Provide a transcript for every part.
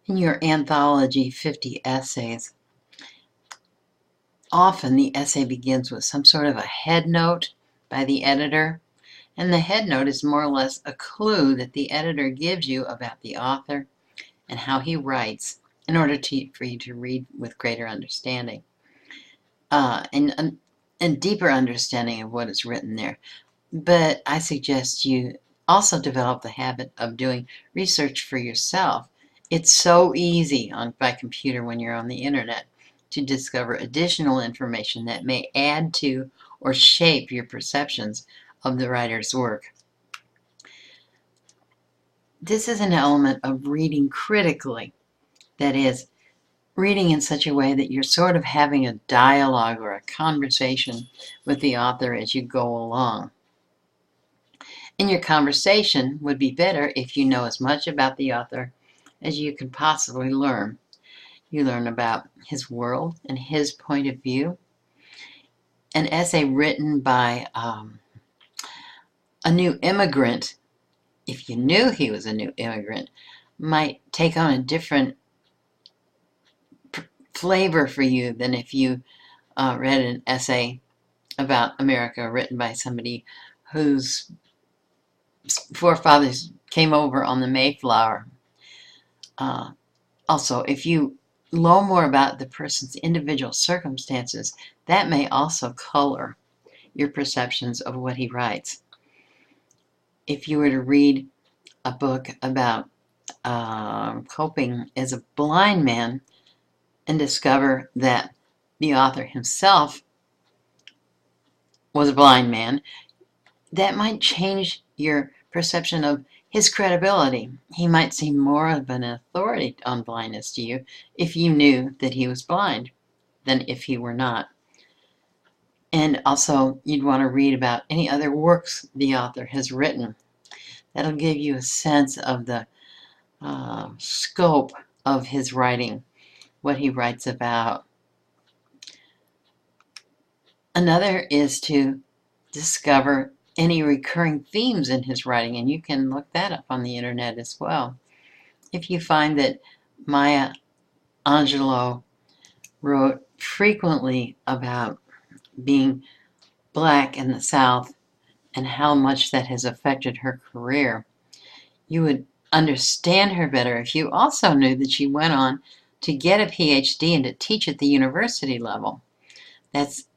In your anthology, 50 essays, often the essay begins with some sort of a head note by the editor, and the head note is more or less a clue that the editor gives you about the author and how he writes in order for you to read with greater understanding and deeper understanding of what is written there. But I suggest you also develop the habit of doing research for yourself. It's so easy by computer when you're on the internet to discover additional information that may add to or shape your perceptions of the writer's work. This is an element of reading critically, that is, reading in such a way that you're sort of having a dialogue or a conversation with the author as you go along. And your conversation would be better if you know as much about the author as you can possibly learn. You learn about his world and his point of view. An essay written by a new immigrant, if you knew he was a new immigrant, might take on a different flavor for you than if you read an essay about America written by somebody whose forefathers came over on the Mayflower. Also, if you know more about the person's individual circumstances, that may also color your perceptions of what he writes. If you were to read a book about coping as a blind man and discover that the author himself was a blind man, that might change your perception of his credibility. He might seem more of an authority on blindness to you if you knew that he was blind than if he were not. And also, you'd want to read about any other works the author has written. That'll give you a sense of the scope of his writing, what he writes about. Another is to discover any recurring themes in his writing, and you can look that up on the internet as well. If you find that Maya Angelou wrote frequently about being black in the South and how much that has affected her career, you would understand her better if you also knew that she went on to get a PhD and to teach at the university level.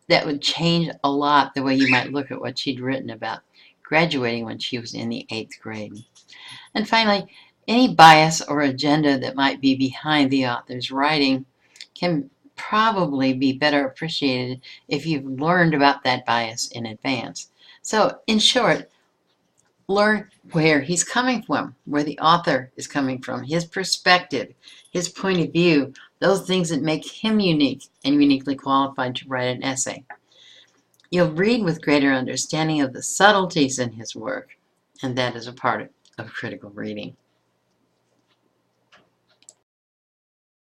That would change a lot the way you might look at what she'd written about graduating when she was in the 8th grade. And finally, any bias or agenda that might be behind the author's writing can probably be better appreciated if you've learned about that bias in advance. So, in short, learn where he's coming from, where the author is coming from, his perspective, his point of view, those things that make him unique and uniquely qualified to write an essay. You'll read with greater understanding of the subtleties in his work, and that is a part of critical reading.